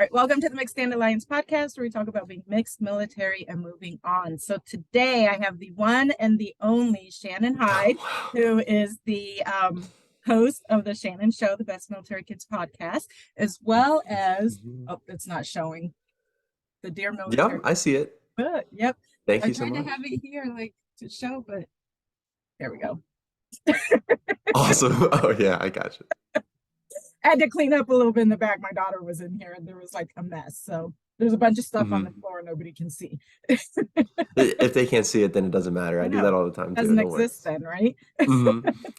All right, welcome to the Mixed Dandelions podcast, where we talk about being mixed, military, and moving on. So today I have the one and the only Shanon Hyde, who is the host of the Shanon Show, the Best Military Kids podcast, as well as, oh, it's not showing, the Dear Yep, Military. I see it. But, yep, Thank I you so tried to much. have it here, like, to show, but there we go. Awesome. Oh yeah, I got you. I had to clean up a little bit in the back. My daughter was in here and there was like a mess. So there's a bunch of stuff on the hmm floor nobody can see. If they can't see it, then it doesn't matter. I I do know. that all the time too. Doesn't Don't worry. exist then, right?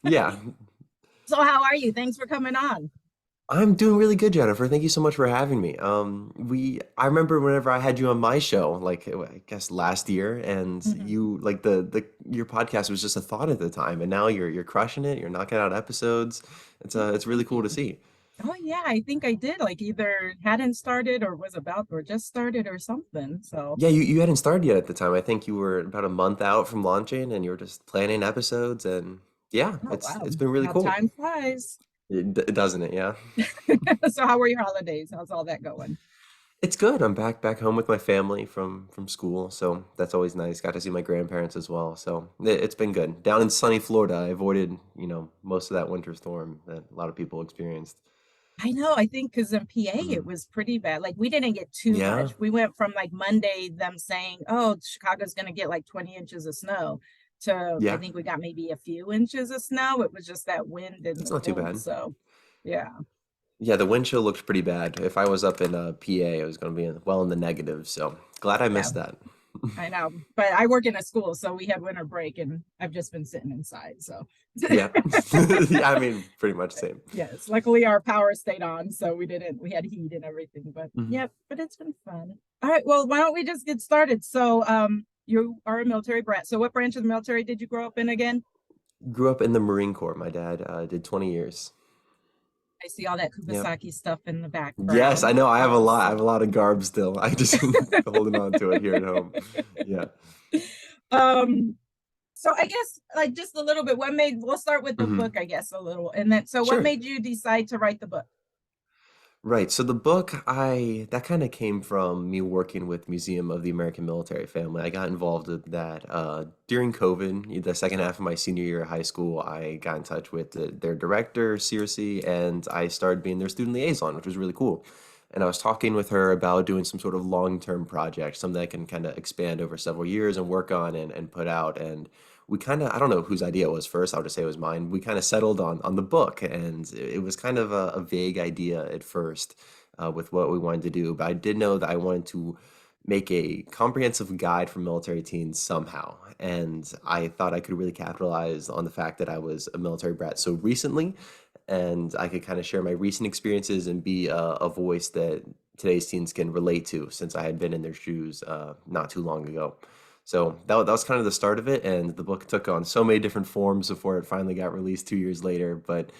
Yeah, So how are you? Thanks for coming on. I'm doing really good, Jennifer. Thank you so much for having me. I remember whenever I had you on my show, like I guess last year, and Mhm. you like the your podcast was just a thought at the time, and now you're crushing it. You're knocking out episodes. It's really Thank cool to you. see. Oh yeah, I think I did. Like either hadn't started or was about or just started or something. So Yeah, you hadn't started yet at the time. I think you were about a month out from launching and you were just planning episodes and yeah, oh wow. it's been really How cool. time flies. Doesn't it? Yeah. So how were your holidays? How's all that going? It's good. I'm back home with my family from school, so that's always nice. Got to see my grandparents as well. So it's been good. Down in sunny Florida, I avoided, most of that winter storm that a lot of people experienced. I know. I think because in PA it Mm. was pretty bad. Like we didn't get too Yeah. much. We went from like Monday them saying, "Oh, Chicago's going to get like 20 inches of snow," to I Yeah. think we got maybe a few inches of snow. It was just that wind and It's the not too cold. bad. So, yeah, Yeah, the wind chill looked pretty bad. If I was up in PA, I was going to be well in the negative. So glad I yeah, missed that. I know. But I work in a school, so we had winter break, and I've just been sitting inside. So, Yeah. Yeah, I mean, pretty much same. yes, luckily our power stayed on, so we had heat and everything. But Mhm. yep, but it's been fun. All right, well, why don't we just get started? So, you are a military brat. So, what branch of the military did you grow up in again? Grew up in the Marine Corps. My dad did 20 years. I see all that Yep. Kubasaki stuff in the Yes, background. I know. I have a lot. I have a Awesome. lot of garb still. I just holding on to it here at home. Yeah. um, so I guess like just a little bit, what made we'll start with the hmm book, I guess, a little. And then so what Sure. made you decide to write the book? Right. So the book, I that kind of came from me working with Museum of the American Military Family. I got involved with that during COVID, the second half of my senior year of high school. I got in touch with their director, Circe, and I started being their student liaison, which was really cool. And I was talking with her about doing some sort of long-term project, something that can kind of expand over several years and work on and put out. And we kind of, I don't know whose idea it was first, I'll just say it was mine. We kind of settled on the book, and it was kind of a vague idea at first with what we wanted to do. But I did know that I wanted to make a comprehensive guide for military teens somehow. And I thought I could really capitalize on the fact that I was a military brat so recently, and I could kind of share my recent experiences and be a voice that today's teens can relate to since I had been in their shoes not too long ago. So that was kind of the start of it, and the book took on so many different forms before it finally got released 2 years later. But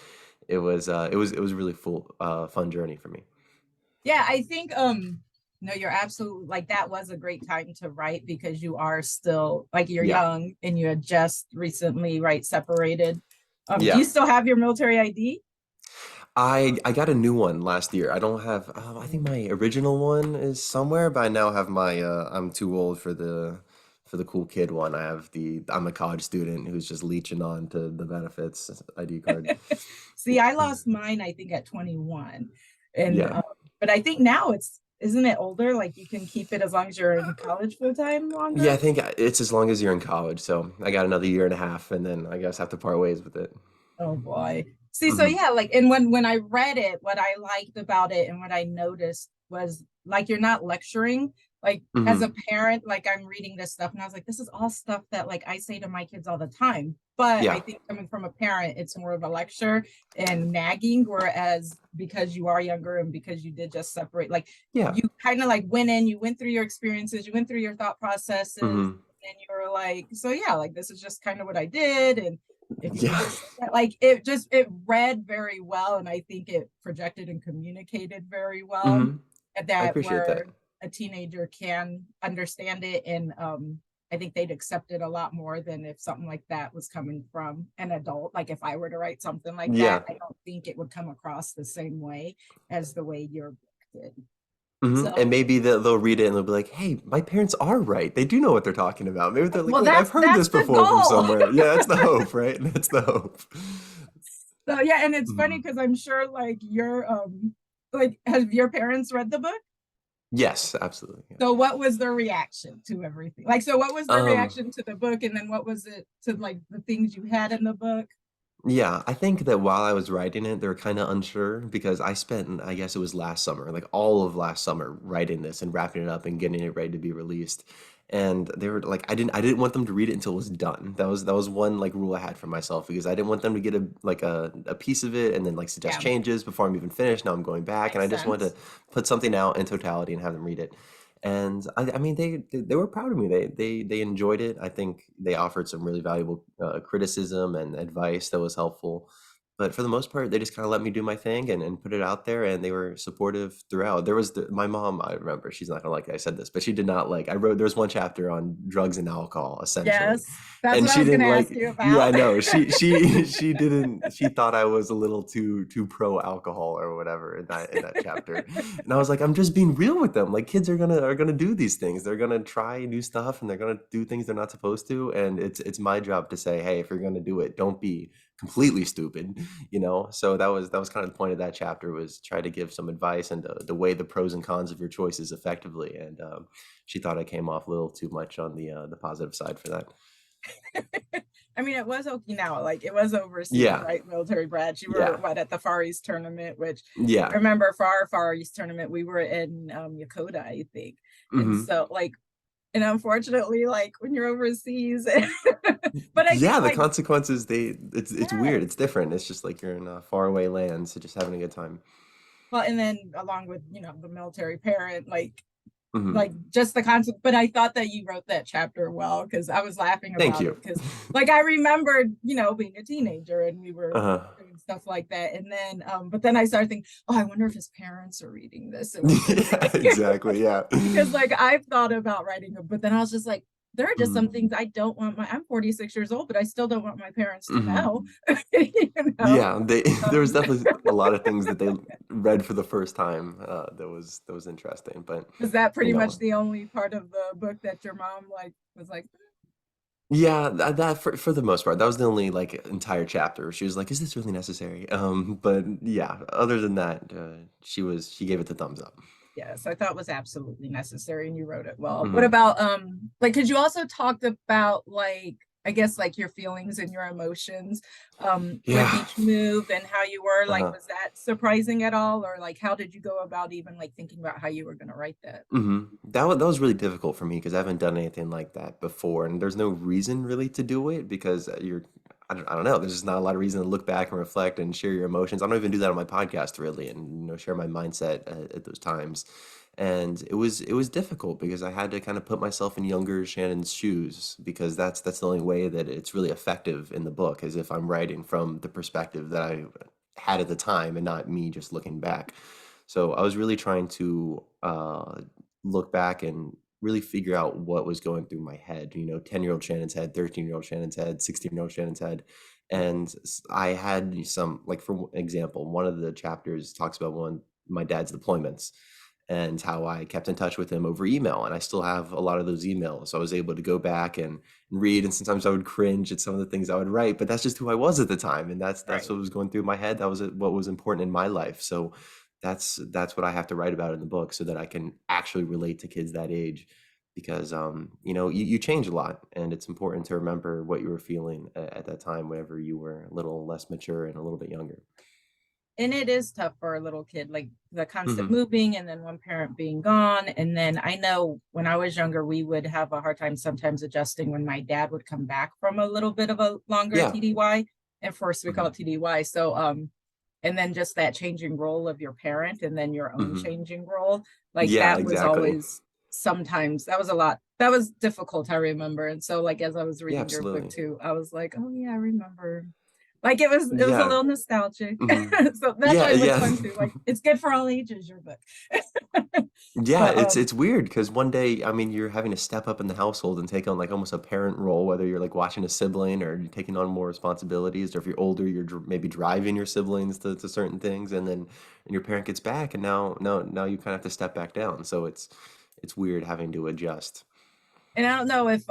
it was a really fun journey for me. Yeah, I think no, you're absolutely like that was a great time to write because you are still like you're Yeah, young and you had just recently separated. Do yeah. you still have your military ID? I got a new one last year. I don't have. I think my original one is somewhere, but I now have my. I'm too old for the cool kid one. I have the. I'm a college student who's just leeching on to the benefits ID card. See, I lost mine, I think, at 21. And Yeah. but I think now it's isn't it older? Like you can keep it as long as you're in college full time Yeah, I longer. think it's as long as you're in college. So I got another year and a half, and then I guess have to part ways with it. Oh boy. See, so hmm yeah, like and when I read it, what I liked about it and what I noticed was like you're not lecturing. Like as a hmm parent, like I'm reading this stuff and I was like, this is all stuff that like I say to my kids all the time. But I Yeah. think coming from a parent, it's more of a lecture and nagging, whereas because you are younger and because you did just separate, like Yeah. you kind of like went in, you went through your experiences, you went through your thought processes, hmm and you were like, so yeah, like this is just kind of what I did. And if you could Yeah. just like it read very well and I think it projected and communicated very well hmm I that appreciate that. where a teenager can understand it and I think they'd accept it a lot more than if something like that was coming from an adult. Like if I were to write something like that, Yeah. I don't think it would come across the same way as the way your book did. And So, maybe they'll read it and they'll be like, "Hey, my parents are right. They do know what they're talking about." Maybe they're like, well, "Wait, I've heard that's this the before from goal. somewhere." Yeah, that's the hope, right? That's the hope. So yeah, and it's funny Mhm. because I'm sure like like have your parents read the book? Yes, absolutely. Yeah. So what was their reaction to everything? Like, so what was their Um, reaction to the book, and then what was it to like the things you had in the book? Yeah, I think that while I was writing it, they were kind of unsure because I spent, I guess it was last summer, like all of last summer writing this and wrapping it up and getting it ready to be released. And they were like, I didn't want them to read it until it was done. That was one like rule I had for myself because I didn't want them to get a piece of it and then like suggest Yeah, changes before I'm even finished. Now I'm going back and I makes just wanted sense. to put something out in totality and have them read it. And I mean, they were proud of me. They enjoyed it. I think they offered some really valuable criticism and advice that was helpful. But for the most part, they just kinda let me do my thing and put it out there, and they were supportive throughout. There was my mom, I remember, she's not gonna like that I said this, but she did not like there was one chapter on drugs and alcohol, essentially, Yes, that's and what I she was going didn't to ask like you yeah, I about. know. She didn't she thought I was a little too pro alcohol or whatever in that chapter, and I was like, "I'm just being real with them, like, kids are gonna do these things. They're gonna try new stuff, and they're gonna do things they're not supposed to, and it's my job to say, 'Hey, if you're gonna do it, don't be completely stupid,'" so that was kind of the point of that chapter was try to give some advice and to weigh the pros and cons of your choices effectively, and she thought I came off a little too much on the positive side for that. I mean, it was Okinawa, like it was overseas, Yeah, right? Military Brad. You were yeah, what at the Far East tournament, which I yeah. remember for our Far East tournament, we were in Yokota, I think. And Hmm. so like, and unfortunately, like when you're overseas, but I Yeah, think the like, consequences, it's weird, it's yes. different, it's just like you're in a faraway land, so just having a good time. Well, and then along with, the military parent, Hmm. like just the concept, but I thought that you wrote that chapter well because I was laughing Thank about it you. because like I remembered, being a teenager and we were Uh-huh. doing stuff like that. And then but then I started thinking, oh, I wonder if his parents are reading this and what they're Yeah, thinking. exactly, yeah. Because like I've thought about writing a, but then I was just like, there are just some Mhm. things I don't want I'm 46 years old, but I still don't want my parents to Mhm. know. you know. Yeah, they there was Um, definitely a lot of things that they read for the first time, that was interesting, but, was that you pretty much know the only part of the book that your mom like was like, yeah, that for the most part, that was the only, like, entire chapter. She was like, "Is this really necessary?" But yeah, other than that, she gave it the thumbs up. yes, I thought was absolutely necessary and you wrote it well. What Mhm. about like could you also talk about like I guess like your feelings and your emotions with Yeah. each move and how you were like Uh-huh. was that surprising at all or like how did you go about even like thinking about how you were going to write that? That was really difficult for me because I haven't done anything like that before, and there's no reason really to do it because I don't know. There's just not a lot of reason to look back and reflect and share your emotions. I don't even do that on my podcast really, and share my mindset at those times. And it was difficult because I had to kind of put myself in younger Shannon's shoes because that's the only way that it's really effective in the book is if I'm writing from the perspective that I had at the time and not me just looking back. So I was really trying to look back and really figure out what was going through my head, 10-year-old Shannon's head, 13-year-old Shannon's head, 16-year-old Shannon's head. And I had some, like, for example, one of the chapters talks about one my dad's deployments and how I kept in touch with him over email. And I still have a lot of those emails. So I was able to go back and read. And sometimes I would cringe at some of the things I would write, but that's just who I was at the time. And that's Right. what was going through my head. That was what was important in my life. So that's what I have to write about in the book so that I can actually relate to kids that age because you change a lot and it's important to remember what you were feeling at that time whenever you were a little less mature and a little bit younger. And it is tough for a little kid, like the constant Hmm. moving and then one parent being gone. And then I know when I was younger, we would have a hard time sometimes adjusting when my dad would come back from a little bit of a longer Yeah. TDY. And first we call it Hmm. TDY. So and then just that changing role of your parent and then your own Hmm. changing role, like Yeah, that was exactly. always sometimes that was a lot. That was difficult, I remember. And so like as I was Yeah, reading your book absolutely. too, I was like, oh yeah, I remember Like it was a Yeah. little nostalgic. Hmm. So that's Yeah, why it was yeah. fun too. Like it's good for all ages, your book. Yeah, But it's weird because one day, I mean, you're having to step up in the household and take on like almost a parent role, whether you're like watching a sibling or you're taking on more responsibilities, or if you're older, you're maybe driving your siblings to certain things, and then and your parent gets back, and now you kind of have to step back down. So it's weird having to adjust. And I don't know if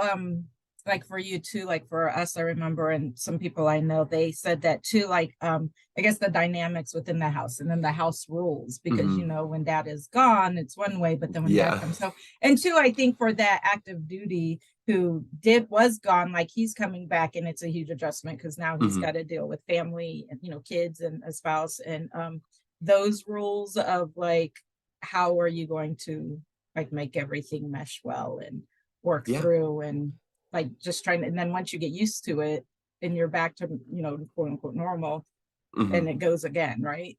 like for you too, like for us, I remember and some people I know, they said that too, like I guess the dynamics within the house and then the house rules, because Hmm. when dad is gone, it's one way, but then when dad Yeah. comes home. And two, I think for that active duty who did was gone, like he's coming back and it's a huge adjustment because now he's Hmm. got to deal with family and kids and a spouse and those rules of like how are you going to like make everything mesh well and work Yeah. through and like just trying to, and then once you get used to it and you're back to quote unquote normal Hmm. and it goes again, right?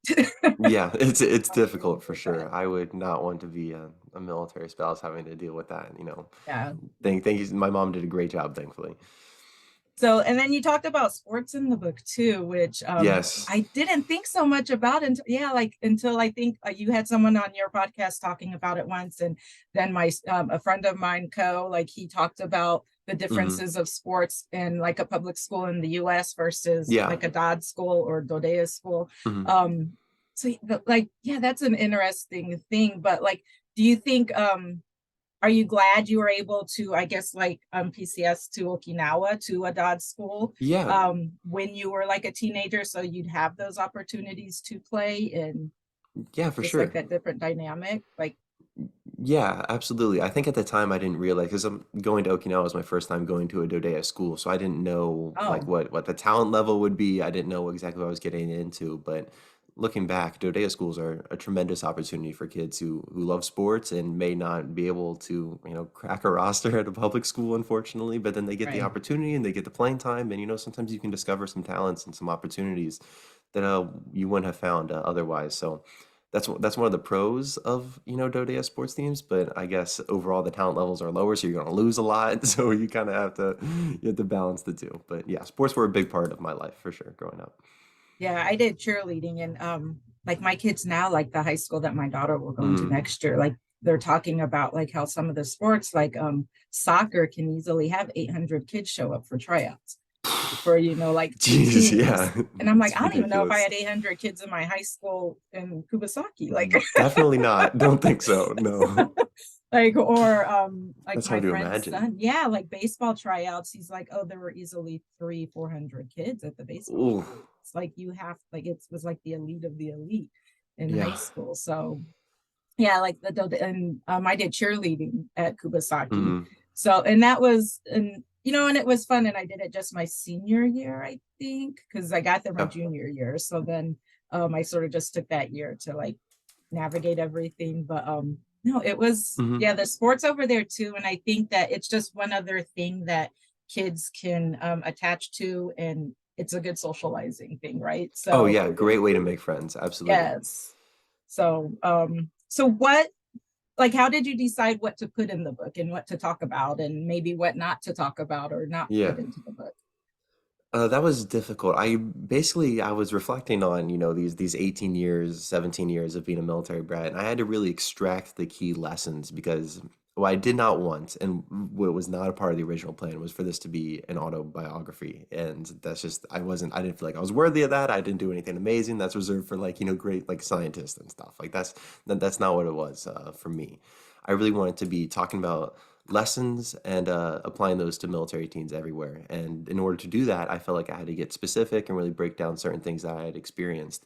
Yeah, it's How to deal difficult for with that. sure. I would not want to be a military spouse having to deal with that, you know. Yeah. Thank you. My mom did a great job, thankfully. So, and then you talked about sports in the book too, which Yes. I didn't think so much about until, yeah, like until I think you had someone on your podcast talking about it once, and then my a friend of mine, like he talked about the Hmm. differences of sports in like a public school in the U.S. versus Yeah. like a Dodd school or Dodea school. Hmm. Um, so like, yeah, that's an interesting thing. But like, do you think are you glad you were able to, I guess, like PCS to Okinawa to a Dodd school Yeah. when you were like a teenager, so you'd have those opportunities to play and Yeah, for just like sure. that different dynamic? Like, Yeah, absolutely. I think at the time I didn't realize because I'm going to Okinawa was my first time going to a Dodea school, so I didn't know like oh, what the talent level would be. I didn't know exactly what I was getting into, but looking back, Dodea schools are a tremendous opportunity for kids who love sports and may not be able to, crack a roster at a public school, unfortunately, but then they get the right. opportunity and they get the playing time, and sometimes you can discover some talents and some opportunities that you wouldn't have found otherwise. So that's one of the pros of Dodea sports teams, but I guess overall the talent levels are lower, so you're going to lose a lot. So you kind of have to balance the two. But yeah, sports were a big part of my life for sure growing up. Yeah, I did cheerleading and like my kids now, like the high school that my daughter will go into Mm. next year, like they're talking about like how some of the sports like soccer can easily have 800 kids show up for tryouts for like two Jesus, teams. yeah, And I'm like, it's I don't even know if I ridiculous. had 800 kids in my high school in Kubasaki. Like, Definitely not. Don't think so. No, like, or like that's my hard to friend's imagine. son, yeah, like baseball tryouts. He's like, oh, there were easily 300-400 kids at the baseball Ooh, tryouts. Like you have, like it was like the elite of the elite in high yeah. school. So yeah, like and I did cheerleading at Kubasaki. Mm. So and that was and it was fun and I did it just my senior year, I think, because I got there my Yeah. junior year. So then I sort of just took that year to like navigate everything. But no, it was Hmm. yeah, the sports over there too. And I think that it's just one other thing that kids can attach to and it's a good socializing thing, right? Oh So yeah, great way to make friends. Absolutely. yes. So what like how did you decide what to put in the book and what to talk about and maybe what not to talk about or not Yeah. put into the book? That was difficult. I was reflecting on, these 18 years, 17 years of being a military brat, and I had to really extract the key lessons because what I did not want and what was not a part of the original plan was for this to be an autobiography. And that's just I didn't feel like I was worthy of that. I didn't do anything amazing. That's reserved for like, great like scientists and stuff. Like that's not what it was for me. I really wanted to be talking about lessons and applying those to military teens everywhere. And in order to do that, I felt like I had to get specific and really break down certain things that I had experienced.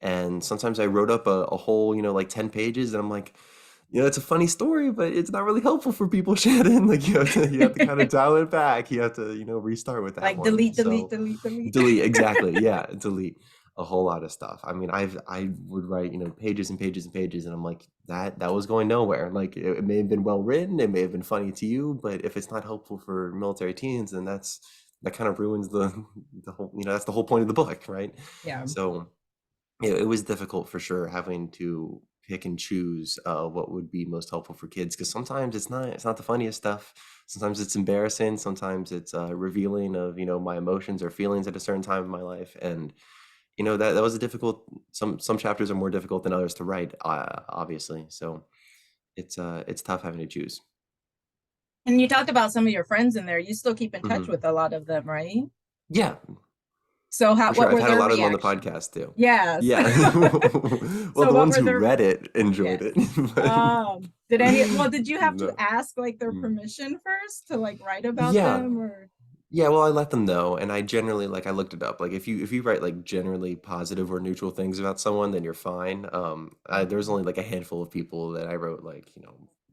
And sometimes I wrote up a whole, like 10 pages, and I'm like, it's a funny story, but it's not really helpful for people, Shannon. Like you have to kind of dial it back. You have to, restart with that Like one. delete, delete, So delete, delete. delete, exactly. Yeah, delete a whole lot of stuff. I mean, I would write, pages and pages and pages, and I'm like, that was going nowhere. Like it may have been well written, it may have been funny to you, but if it's not helpful for military teens, then that kind of ruins the whole, that's the whole point of the book, right? Yeah. So it was difficult for sure having to pick and choose what would be most helpful for kids, because sometimes it's not the funniest stuff. Sometimes it's embarrassing. Sometimes it's revealing of my emotions or feelings at a certain time in my life, and that was a difficult. Some chapters are more difficult than others to write, obviously. So it's tough having to choose. And you talked about some of your friends in there. You still keep in touch Hmm. with a lot of them, right? Yeah, So for sure. what I've were had a their lot of them on the reactions? podcast too. Yes. Yeah. Well, So the what ones were who their, read it enjoyed yes. it, but Did you have to no. ask like their Mm. permission first to like write about Yeah. them or? Yeah, well, I let them know, and I generally I looked it up. Like if you write like generally positive or neutral things about someone, then you're fine. There's only like a handful of people that I wrote like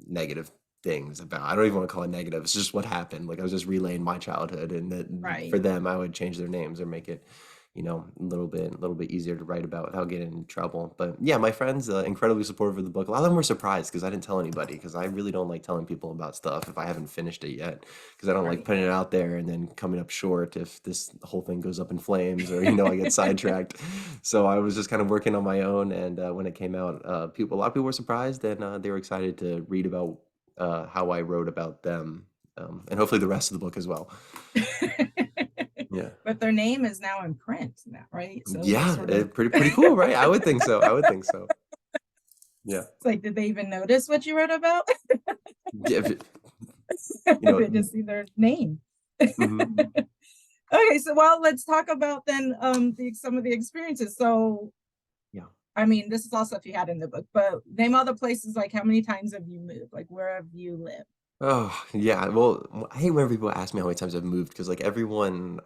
negative things about. I don't even want to call it negative. It's just what happened. Like I was just relaying my childhood, and that for Right. them, I would change their names or make it a little bit easier to write about without getting in trouble. But yeah, my friends incredibly supportive of the book. A lot of them were surprised because I didn't tell anybody, because I really don't like telling people about stuff if I haven't finished it yet, because I don't like Right. putting it out there and then coming up short if this whole thing goes up in flames or I get sidetracked. So I was just kind of working on my own, and when it came out, a lot of people were surprised, and they were excited to read about how I wrote about them, and hopefully the rest of the book as well. Yeah. But their name is now in print now, right? So they're Yeah, sort of, pretty cool, right? I would think so. I would think so. Yeah. it's like, did they even notice what you wrote about? Yeah, you They know, just see their name. mhm. Okay, so let's talk about then some of the experiences. So Yeah. I mean, this is all stuff you had in the book, but name all the places, like how many times have you moved? Like where have you lived? Oh, yeah. Well, I hate when people ask me how many times I've moved, because like everyone,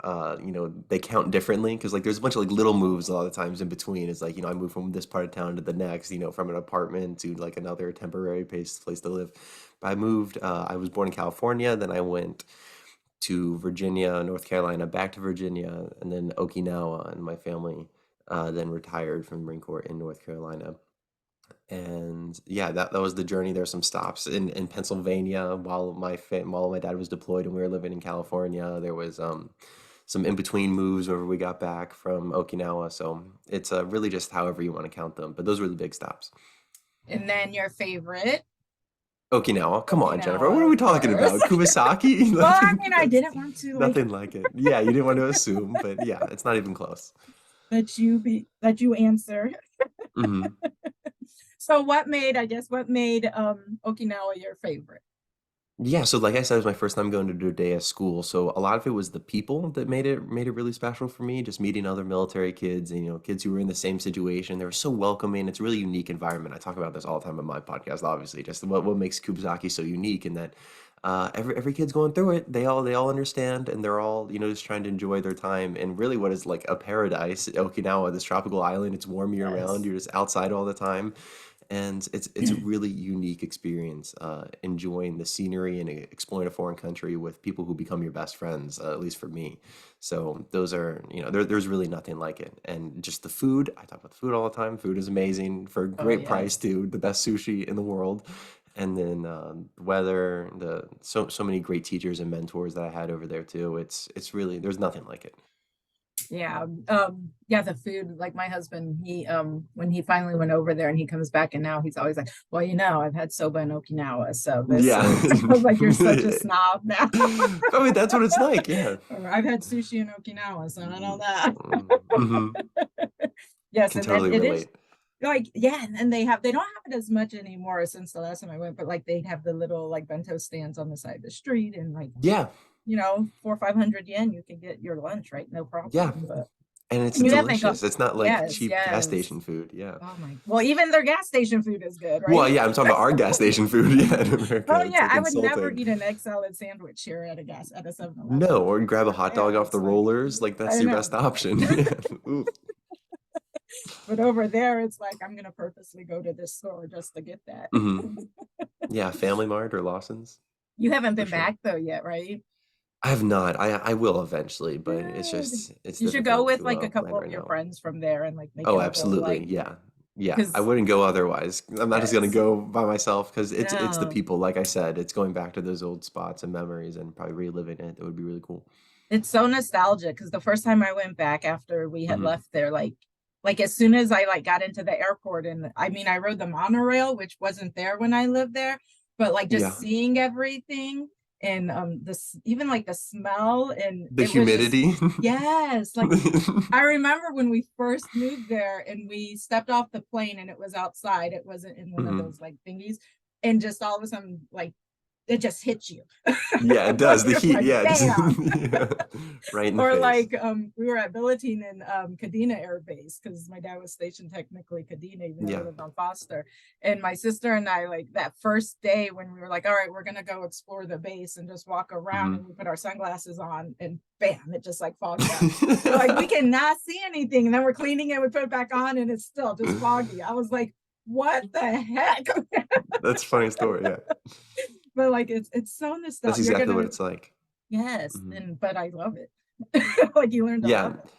they count differently. Because like there's a bunch of like little moves a lot of times in between. It's like I moved from this part of town to the next, from an apartment to like another temporary place to live. But I moved. I was born in California, then I went to Virginia, North Carolina, back to Virginia, and then Okinawa, and my family then retired from the Marine Corps in North Carolina. And yeah, that was the journey. There's some stops in Pennsylvania while my dad was deployed and we were living in California. There was some in between moves whenever we got back from Okinawa. So it's really just however you want to count them. But those were the big stops. And then your favorite? Okinawa, come on, Jennifer. What Okinawa, are we of talking course. about? Kubasaki? Well, Like I mean, I that's didn't want to like nothing like it. Yeah, you didn't want to assume, but yeah, it's not even close. that you answer. Hmm. So what made Okinawa your favorite? Yeah, so like I said, it was my first time going to a day of school. So a lot of it was the people that made it really special for me. Just meeting other military kids and kids who were in the same situation. They were so welcoming. It's a really unique environment. I talk about this all the time on my podcast, obviously. Just what makes Kubasaki so unique, and that every kid's going through it. They all understand, and they're all just trying to enjoy their time. And really, what is like a paradise, Okinawa, this tropical island. It's warm year round. Yes. You're just outside all the time, and it's a really unique experience, enjoying the scenery and exploring a foreign country with people who become your best friends, at least for me. So those are there's really nothing like it. And just the food, I talk about the food all the time. Food is amazing for a Oh great price yes. too, the best sushi in the world. And then the weather, the so many great teachers and mentors that I had over there too. It's really, there's nothing like it. Yeah. Yeah, the food, like my husband, he when he finally went over there and he comes back and now he's always like, well, I've had soba in Okinawa, so this Yeah. is I was like, you're such a snob now. I mean, that's what it's like. Yeah. Or I've had sushi in Okinawa, so I know that. Hmm. Yes, Can and then totally it is relate. like, yeah, and they don't have it as much anymore since the last time I went, but like they'd have the little like bento stands on the side of the street and like, Yeah, 400 or 500 yen, you can get your lunch, right? No yeah, problem. But and it's and you have to go, delicious. It's not like yes, cheap gas yes. station food. Yeah. Oh my, well, even their gas station food is good, Well, right? yeah, I'm talking about our gas station food. Yeah, in America, Oh it's yeah, like I would never insulting. eat an egg salad sandwich here at a 7-Eleven. No, or grab a hot Yeah, dog off the it's like, rollers. Like that's I your know. best option. Yeah. Oof. But over there, it's like I'm gonna purposely go to this store just to get that. Hmm. Yeah, Family Mart or Lawson's You haven't for been sure. back though yet, right? I have not. I will eventually, but Good. it's You should go difficult with to like a plan couple of right your now. friends from there and like make Oh, it a whole absolutely. like, Yeah. Yeah. I because wouldn't go otherwise. I'm not just gonna yes, go by myself, because it's the no, people, like I said, it's going back to those old spots and memories and probably reliving it. That would be really cool. it's so nostalgic because the first time I went back after we had Hmm. left there, like like as soon as I like got into the airport, and I mean I rode the monorail, which wasn't there when I lived there, but like just Yeah. seeing everything and this even like the smell, and The it was just humidity. yes, like I remember when we first moved there and we stepped off the plane and it was outside, it wasn't in one of Mhm. those like thingies, and just all of a sudden like it just hits you. Yeah, it Like does. The it's heat, like yeah, just bam. yeah, right in the Or face. like we were at Billeting in Kadena Air Base because my dad was stationed technically Kadena, even though we Yeah. lived on Foster. And my sister and I, like that first day when we were like, all right, we're gonna go explore the base and just walk around, Hmm. and we put our sunglasses on and bam, it just like fogged up. We're like, we cannot see anything. And then we're cleaning it, we put it back on, and it's still just foggy. I was like, what the heck? That's a funny story, yeah. But like it's so That's nostalgic. You're exactly what gonna it's like. yes, Mhm. and but I love it. Like you learn to Yeah. love it.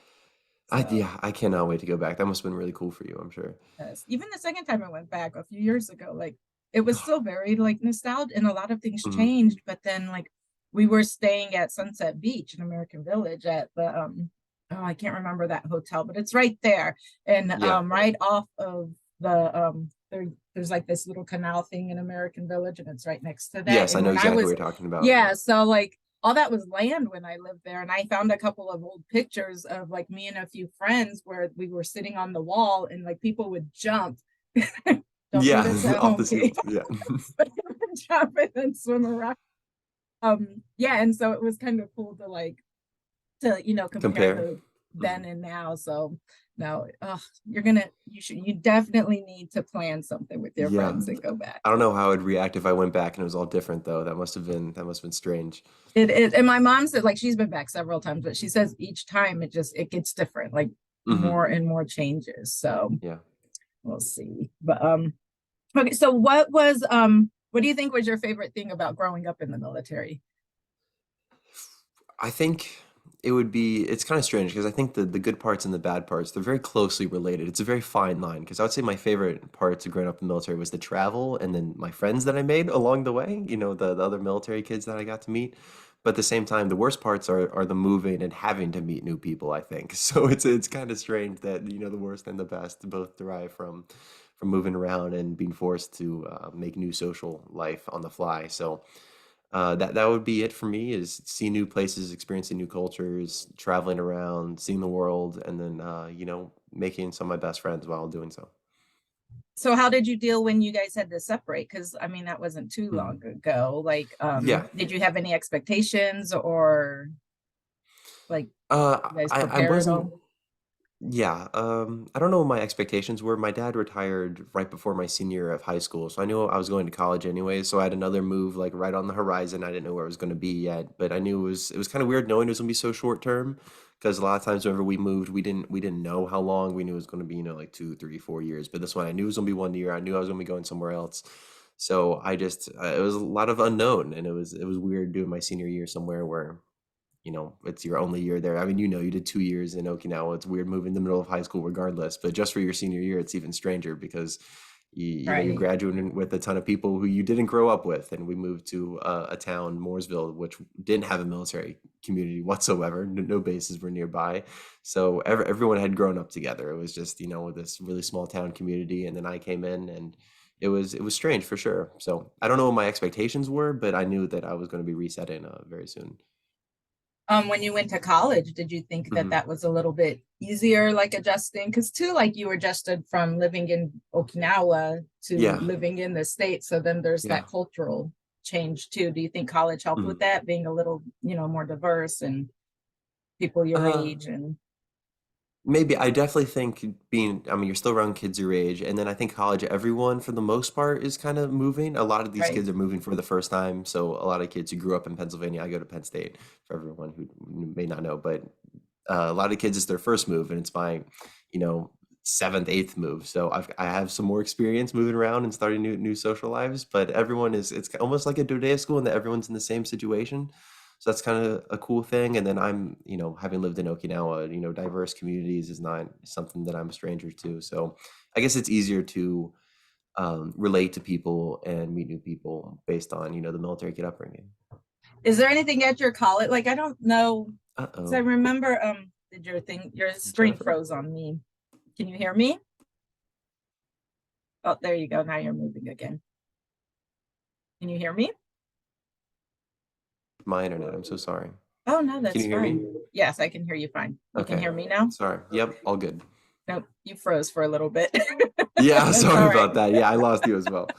So I cannot wait to go back. That must have been really cool for you, I'm sure. yes. Even the second time I went back a few years ago, like it was still very like nostalgic, and a lot of things Mhm. changed. But then like we were staying at Sunset Beach in American Village at the oh I can't remember that hotel, but it's right there. And Yeah. right off of the there's like this little canal thing in American Village, and it's right next to that. Yes, I And know when I exactly what was you're talking about. yeah, so like all that was land when I lived there. And I found a couple of old pictures of like me and a few friends where we were sitting on the wall and like people would jump. Don't do Yeah, this at off the home, ceiling. people. Yeah. Jump and then swim around. Yeah, and so it was kind of cool to like to compare Compare. the then Mhm. and now. So no, you definitely need to plan something with your Yeah. friends and go back. I don't know how I'd react if I went back and it was all different though. That must have been strange. It is, and my mom said like she's been back several times, but she says each time it gets different, like Hmm. more and more changes. So Yeah. we'll see. But okay, so what do you think was your favorite thing about growing up in the military? I think it's kind of strange because I think the good parts and the bad parts, they're very closely related. It's a very fine line because I would say my favorite parts of growing up in the military was the travel and then my friends that I made along the way, the other military kids that I got to meet. But at the same time, the worst parts are the moving and having to meet new people, I think. So it's kind of strange that, the worst and the best both derive from moving around and being forced to make new social life on the fly. So that would be it for me is see new places, experiencing new cultures, traveling around, seeing the world, and then making some of my best friends while doing so. So how did you deal when you guys had to separate? Because I mean that wasn't too Mhm. long ago. Like, Yeah. did you have any expectations, or like you guys I prepared wasn't. on? Yeah, I don't know what my expectations were. My dad retired right before my senior year of high school, so I knew I was going to college anyway. So I had another move like right on the horizon. I didn't know where it was going to be yet, but I knew it was kind of weird knowing it was going to be so short term because a lot of times whenever we moved, we didn't know how long. We knew it was going to be, like 2, 3, 4 years. But this one, I knew it was going to be one year. I knew I was going to be going somewhere else. So I just it was a lot of unknown, and it was weird doing my senior year somewhere where it's your only year there. I mean, you did 2 years in Okinawa. It's weird moving in the middle of high school regardless, but just for your senior year, it's even stranger because you're Right. graduating with a ton of people who you didn't grow up with. And we moved to a town, Mooresville, which didn't have a military community whatsoever. No bases were nearby. So everyone had grown up together. It was just, this really small town community. And then I came in and it was strange for sure. So I don't know what my expectations were, but I knew that I was going to be resetting very soon. When you went to college, did you think that Hmm. that was a little bit easier, like adjusting? Because too, like you adjusted from living in Okinawa to Yeah. living in the States. So then there's Yeah. that cultural change too. Do you think college helped with Mhm. that, being a little, more diverse and people your Uh, age and Maybe I definitely think I mean, you're still around kids your age, and then I think college, everyone for the most part is kind of moving. A lot of these right? kids are moving for the first time. So a lot of kids who grew up in Pennsylvania, I go to Penn State for everyone who may not know, but a lot of kids it's their first move, and it's my, you know, seventh, eighth move. So I have some more experience moving around and starting new social lives, but everyone is it's almost like a Dodea school in that everyone's in the same situation. So that's kind of a cool thing. And then I'm, having lived in Okinawa, diverse communities is not something that I'm a stranger to. So I guess it's easier to relate to people and meet new people based on, the military kid upbringing. Is there anything at your college? Like I don't know. So I Uh-oh. remember did your screen Jennifer? froze on me. Can you hear me? Oh, there you go. Now you're moving again. Can you hear me? My internet. I'm so sorry. Oh, no, Can that's you hear me? fine. Yes, I can hear you fine. You can Okay. hear me now? Sorry. Yep, all good. Nope, you froze for a little bit. Yeah, That's sorry all right. about that. Yeah, I lost you as well.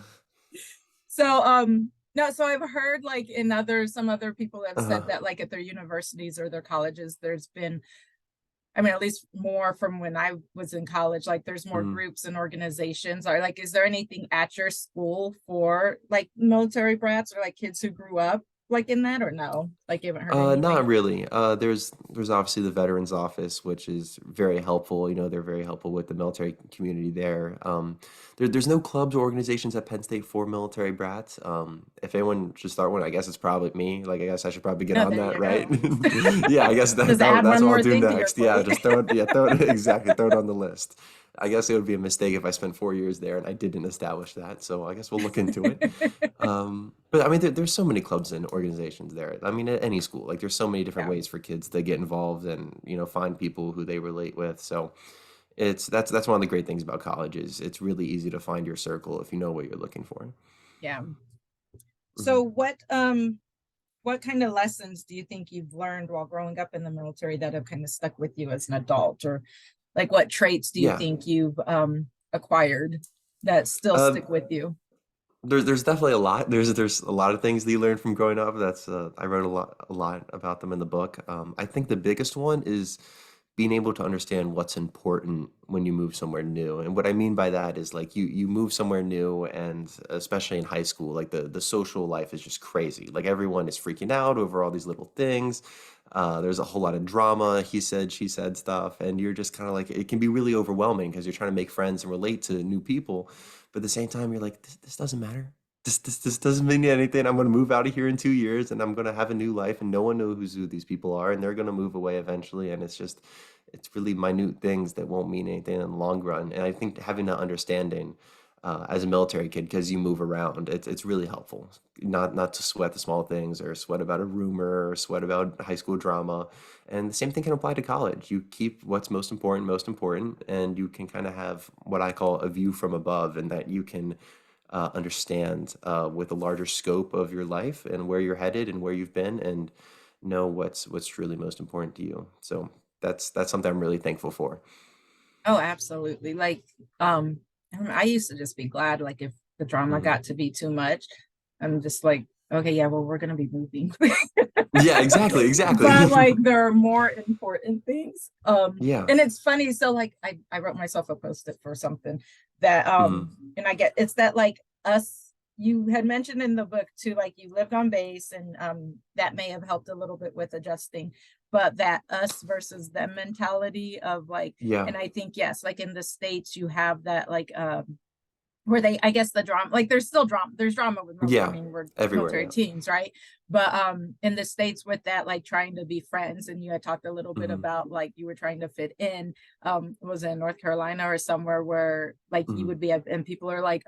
So, no, so I've heard like some other people have said Uh-huh. that like at their universities or their colleges, there's been, I mean, at least more from when I was in college, like there's more Mhm. groups and organizations. Or like, is there anything at your school for like military brats or like kids who grew up like in that or no? Like you haven't heard anything? Not really. There's obviously the Veterans Office, which is very helpful. You know, they're very helpful with the military community there. There's no clubs or organizations at Penn State for military brats. If anyone should start one, I guess it's probably me. Like, I guess I should probably get No, on there that, you right? go. Yeah, I guess Just add that's one what I'll more do thing to your next. Yeah, plate. just throw it. Yeah, throw it exactly. Throw it on the list. I guess it would be a mistake if I spent 4 years there and I didn't establish that. So I guess we'll look into it. But I mean, there's so many clubs and organizations there. I mean, at any school, like there's so many different Yeah. ways for kids to get involved and find people who they relate with. So that's one of the great things about college is it's really easy to find your circle if you know what you're looking for. Yeah. Mhm. So what kind of lessons do you think you've learned while growing up in the military that have kind of stuck with you as an adult? Or like what traits do you Yeah. think you've acquired that still Uh, stick with you? there's definitely a lot. There's a lot of things that you learn from growing up. That's I wrote a lot about them in the book. I think the biggest one is being able to understand what's important when you move somewhere new. And what I mean by that is like you move somewhere new, and especially in high school, like the social life is just crazy. Like everyone is freaking out over all these little things. There's a whole lot of drama, he said, she said stuff, and you're just kind of like it can be really overwhelming because you're trying to make friends and relate to new people, but at the same time you're like this doesn't matter. This doesn't mean anything. I'm going to move out of here in 2 years and I'm going to have a new life and no one knows who these people are and they're going to move away eventually. And it's really minute things that won't mean anything in the long run. And I think having that understanding as a military kid, because you move around, it's really helpful. Not to sweat the small things or sweat about a rumor or sweat about high school drama. And the same thing can apply to college. You keep what's most important, and you can kind of have what I call a view from above, and that you can understand with a larger scope of your life and where you're headed and where you've been, and know what's truly most important to you. So that's something I'm really thankful for. Oh, absolutely. Like, I don't know, I used to just be glad, like, if the drama Mhm. got to be too much, I'm just like, okay, yeah, well, we're gonna be moving. Yeah, exactly. But like there are more important things. Yeah. And it's funny, so like I wrote myself a post-it for something that Mhm. and I get it's that like us you had mentioned in the book too, like you lived on base and that may have helped a little bit with adjusting, but that us versus them mentality of like, Yeah. and I think yes, like in the States you have that like where they, I guess the drama, like there's still drama, there's drama with military, I Yeah. mean we're Everywhere, military yeah. teams, right? But in the States with that like trying to be friends, and you had talked a little bit Mhm. about like you were trying to fit in, was it in North Carolina or somewhere where like you Mhm. would be and people are like,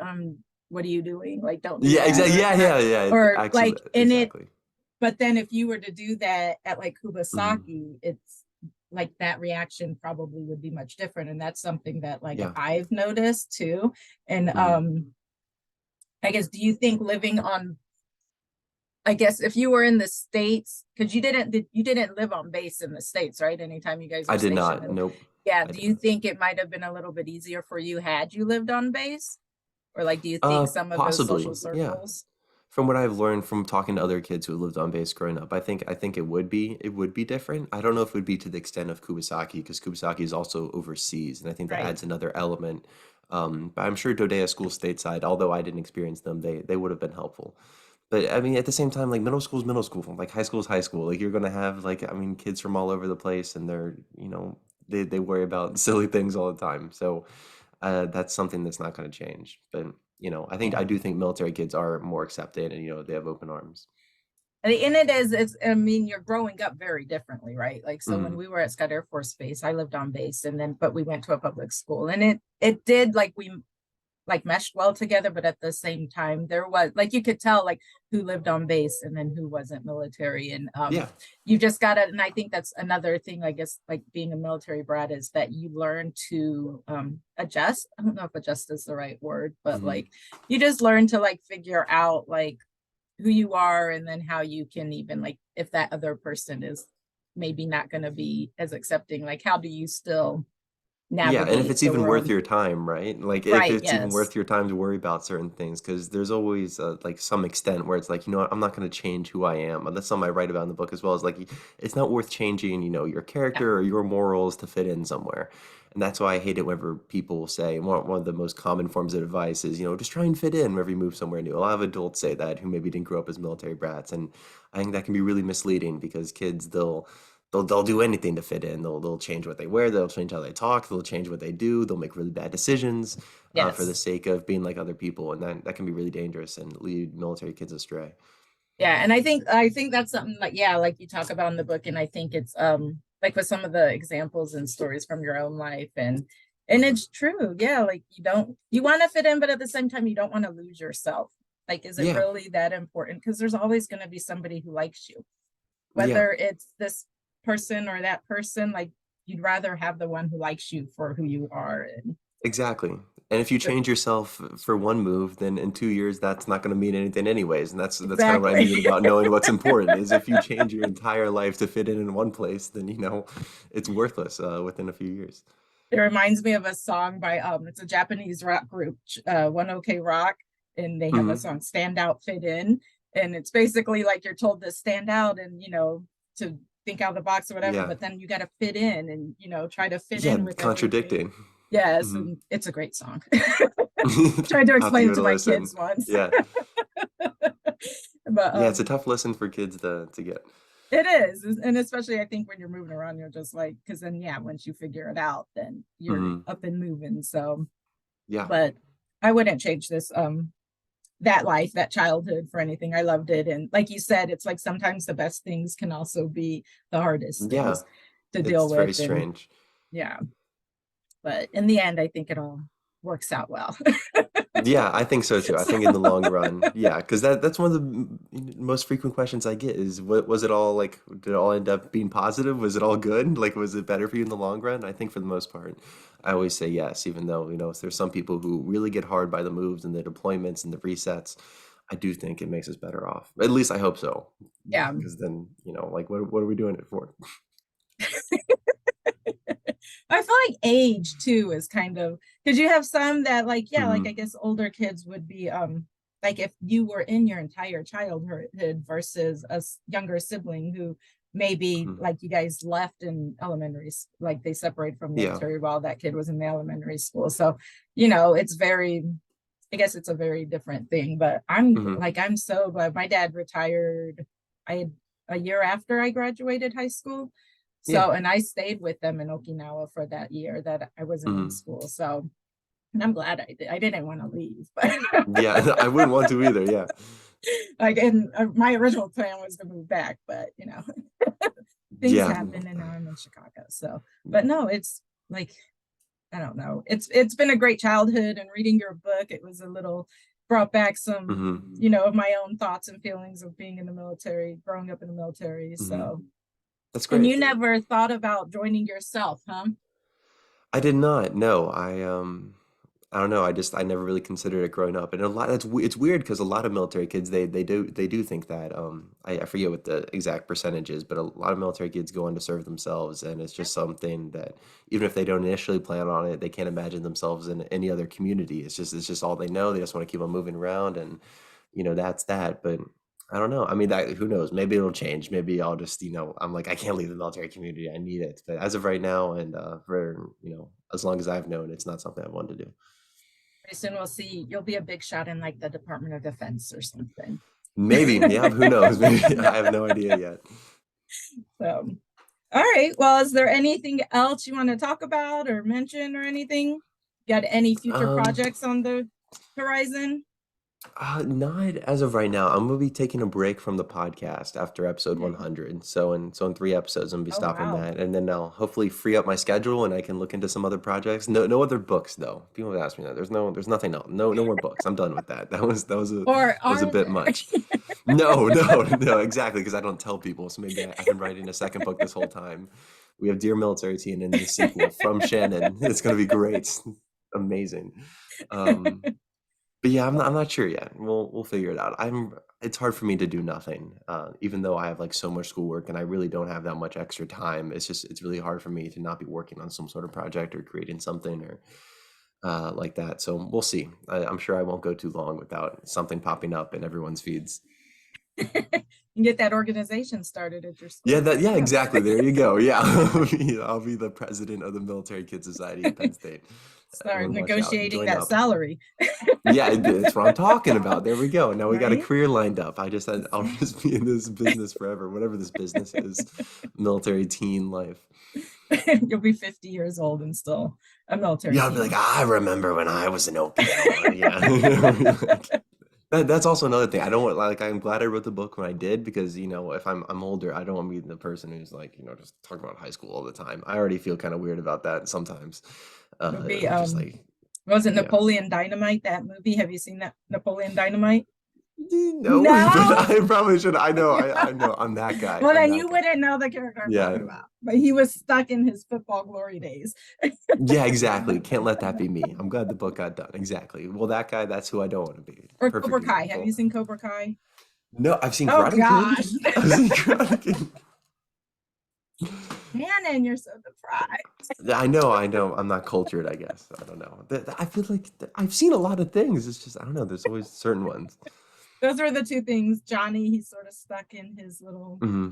what are you doing, like don't do Yeah, that, exactly. or Yeah, yeah, yeah. or Actually, like in it. exactly. But then if you were to do that at like Mhm. Kubasaki, it's like that reaction probably would be much different, and that's something that like Yeah. I've noticed too. And Mhm. I guess, do you think living on, I guess if you were in the States, because you didn't live on base in the States, right? Anytime you guys I were did stationed not. in, Nope. yeah, I do did you not. think it might have been a little bit easier for you had you lived on base? Or like, do you think some of those social Possibly. Yeah. circles? From what I've learned from talking to other kids who lived on base growing up, I think it would be different. I don't know if it would be to the extent of Kubasaki because Kubasaki is also overseas, and I think that Right. adds another element. But I'm sure Dodea schools stateside, although I didn't experience them, they would have been helpful. But I mean, at the same time, like middle school is middle school, like high school is high school. Like you're gonna have like I mean, kids from all over the place, and they worry about silly things all the time. So that's something that's not going to change. But I Yeah. do think military kids are more accepted, and they have open arms. And it is, it's, I mean, you're growing up very differently, right? Like, so when Hmm. we were at Scott Air Force Base, I lived on base, and then, but we went to a public school, and it did like like meshed well together, but at the same time there was like you could tell like who lived on base and then who wasn't military. And Yeah. you just gotta, and I think that's another thing, I guess, like being a military brat is that you learn to adjust. I don't know if adjust is the right word, but Hmm. like you just learn to like figure out like who you are, and then how you can even like if that other person is maybe not going to be as accepting, like how do you still Yeah, and if navigate it's the even worth world. your time, right? Like if Right, it's even yes. worth your time to worry about certain things, because there's always like some extent where it's like, you know what, I'm not going to change who I am. And that's something I write about in the book as well. Is like it's not worth changing, your Yeah. character or your morals to fit in somewhere. And that's why I hate it whenever people say one of the most common forms of advice is, just try and fit in whenever you move somewhere new. A lot of adults say that who maybe didn't grow up as military brats, and I think that can be really misleading because kids they'll do anything to fit in. They'll change what they wear. They'll change how they talk. They'll change what they do. They'll make really bad decisions for the Yes. sake of being like other people, and that can be really dangerous and lead military kids astray. Yeah, and I think that's something like, yeah, like you talk about in the book, and I think it's like with some of the examples and stories from your own life, and Hmm. it's true. Yeah, like you want to fit in, but at the same time you don't want to lose yourself. Like, is it Yeah, really that important? Because there's always going to be somebody who likes you, yeah, whether it's this person or that person. Like, you'd rather have the one who likes you for who you are. And exactly. And if you change yourself for one move, then in 2 years, that's not going to mean anything anyways. And that's kind of what I exactly. mean about knowing what's important. Is if you change your entire life to fit in one place, then it's worthless within a few years. It reminds me of a song by it's a Japanese rock group, One OK Rock, and they have a Hmm. song "Stand Out, Fit In," and it's basically like you're told to stand out and to think out of the box or whatever, Yeah, but then you got to fit in and try to fit yeah, in with everybody. contradicting. Yes, Hmm. and it's a great song. Tried to I'll have to explain give it it to a my listen. kids once, Yeah. but Yeah, it's a tough listen for kids to get. it is, and especially I think when you're moving around, you're just like, because then yeah, once you figure it out, then you're Hmm. up and moving. So, Yeah. but I wouldn't change this that life, that childhood for anything. I loved it. And like you said, it's like sometimes the best things can also be the hardest Yeah. things to deal It's very with. And strange. yeah, but in the end, I think it all works out well. Yeah, I think so too. I think in the So, long run, yeah, because that's one of the most frequent questions I get is what was it all like? Did it all end up being positive? Was it all good? Like, was it better for you in the long run? I think for the most part, I always say yes, even though, there's some people who really get hard by the moves and the deployments and the resets. I do think it makes us better off. At least I hope so. yeah. Because then, like what are we doing it for? I feel like age too is kind of, because you have some that like, yeah, like I Hmm. guess older kids would be like if you were in your entire childhood versus a younger sibling who maybe Hmm. like you guys left in like they separate from Yeah. military while that kid was in the elementary school. So, it's very, I guess it's a very different thing. But Hmm. I'm so glad my dad retired. I had a year after I graduated high school. Yeah. So, and I stayed with them in Okinawa for that year that I wasn't in Hmm. school. So, and I'm glad I did. I didn't want to leave, but Yeah, I wouldn't want to either. Yeah. like, and my original plan was to move back, but things Yeah. happen, and now I'm in Chicago. So, but no, it's like, I don't know. It's been a great childhood, and reading your book, it was a little brought back some, Hmm. of my own thoughts and feelings of being in the military, growing up in the military. Hmm. So, That's and great. you never thought about joining yourself, huh? I did not. No, I don't know. I never really considered it growing up, and it's weird because a lot of military kids they do think that. I forget what the exact percentage is, but a lot of military kids go on to serve themselves, and it's just something that even if they don't initially plan on it, they can't imagine themselves in any other community. It's just all they know. They just want to keep on moving around, and that's that. But I don't know. I mean, that who knows? Maybe it'll change. Maybe I'll just, I'm like, I can't leave the military community. I need it. But as of right now, and for as long as I've known, it's not something I wanted to do. Pretty soon we'll see you'll be a big shot in like the Department of Defense or something. Maybe, yeah, who knows? Maybe I have no idea yet. So, all right. Well, is there anything else you want to talk about or mention or anything? Got any future Um, projects on the horizon? Not as of right now. I'm gonna be taking a break from the podcast after episode Okay. 100. So in 3 episodes, I'm gonna be Oh stopping wow. that, and then I'll hopefully free up my schedule and I can look into some other projects. No other books though. People have asked me that. There's nothing else. No more books. I'm done with that. Or That was a are bit there? much. No, exactly, because I don't tell people. So maybe I've been writing a second book this whole time. We have Dear Military Teen and the sequel from Shannon. It's gonna be great. Amazing. Um, but yeah, I'm not sure yet. We'll figure it out. It's hard for me to do nothing, even though I have like so much schoolwork and I really don't have that much extra time. It's really hard for me to not be working on some sort of project or creating something or like that. So we'll see. I'm sure I won't go too long without something popping up in everyone's feeds. You get that organization started at your Yeah, school. There you go. exactly. There you go. Yeah, I'll be the president of the Military Kid Society at Penn State. Start Everyone watch out. negotiating Join that up. salary. Yeah, that's what I'm talking about. There we go. Now we got a Right? career lined up. I'll just be in this business forever, whatever this business is, military teen life. You'll be 50 years old and still a military Yeah, I'll be like, teen. I remember when I was an OPL. Yeah. That's also another thing. I don't want like I'm glad I wrote the book when I did because if I'm older, I don't want to be the person who's like just talking about high school all the time. I already feel kind of weird about that sometimes. It'll be Just like was it yeah. Napoleon Dynamite, that movie? Have you seen that Napoleon Dynamite? No, but No. I probably should. I know. I know. I'm that guy. Well, I'm then that you guy. wouldn't know the character I'm Yeah. talking about. But he was stuck in his football glory days. Yeah, exactly. Can't let that be me. I'm glad the book got done. Exactly. Well, that guy, that's who I don't want to be. Or Cobra Perfect Kai. Have you example. seen Cobra Kai? No, I've seen Oh Karate gosh. Kid. I've seen Karate Kid. Shannon, you're so deprived. I know. I'm not cultured, I guess. I don't know. I feel like I've seen a lot of things. It's just, I don't know. There's always certain ones. Those were the two things. Johnny, he's sort of stuck in his little. Hmm.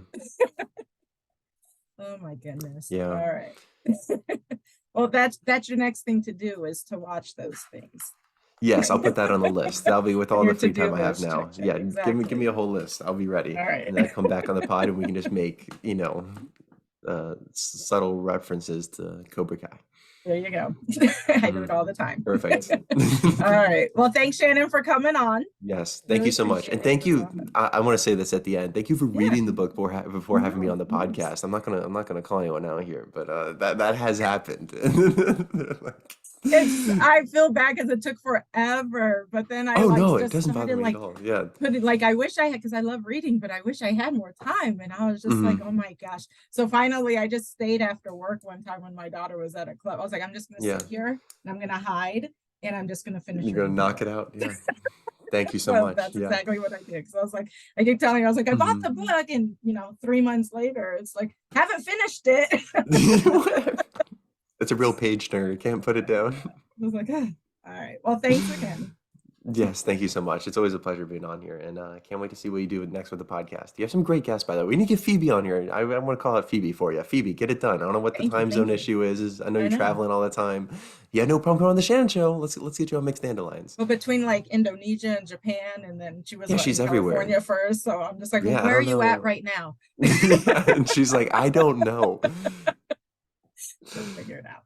Oh my goodness. All Yeah. right. Well, that's your next thing to do is to watch those things. Yes, I'll put that on the list. That'll be with all Your the free to-do time I have list. now. Check, check. Yeah, Exactly. give me a whole list. I'll be ready. All right. And then I come back on the pod and we can just make, subtle references to Cobra Kai. There you go. I do it all the time. Perfect. All right. Well, thanks, Shannon, for coming on. Yes, thank Really you so much. appreciate And it. thank It was you. awesome. I want to say this at the end. Thank you for Yeah. reading the book before having me on the No, of course. podcast. I'm not gonna call anyone out here, but that has happened. Like, I feel bad because it took forever, but then I oh like no, it just doesn't bother started me at like all. Yeah. putting like I wish I had because I love reading, but I wish I had more time. And I was just like, oh Hmm. my gosh. So finally I just stayed after work one time when my daughter was at a club. I was like, I'm just gonna Yeah. sit here and I'm gonna hide and I'm just gonna finish You're gonna reading the knock book. it out. Yeah. Thank you so So much. that's Yeah. exactly what I did. Because I was like, I keep telling you, I was like, I bought the Hmm. book, and 3 months later, it's like, haven't finished it. It's a real page turner. Can't put it down. I was like, all right. Well, thanks again. Yes, thank you so much. It's always a pleasure being on here, and I can't wait to see what you do next with the podcast. You have some great guests, by the way. We need to get Phoebe on here. I want to call out Phoebe for you. Phoebe, get it done. I don't know what the Thank you. time zone Thank you. issue is. I know I you're know. traveling all the time. Yeah, no problem coming on the Shanon Show. Let's get you on Mixed Dandelions. Well, between like Indonesia and Japan, and then she was Yeah, she's in everywhere. California first. So I'm just like, well, Yeah, I where are don't you at know. right now? Yeah, and she's like, I don't know. She'll figure it out.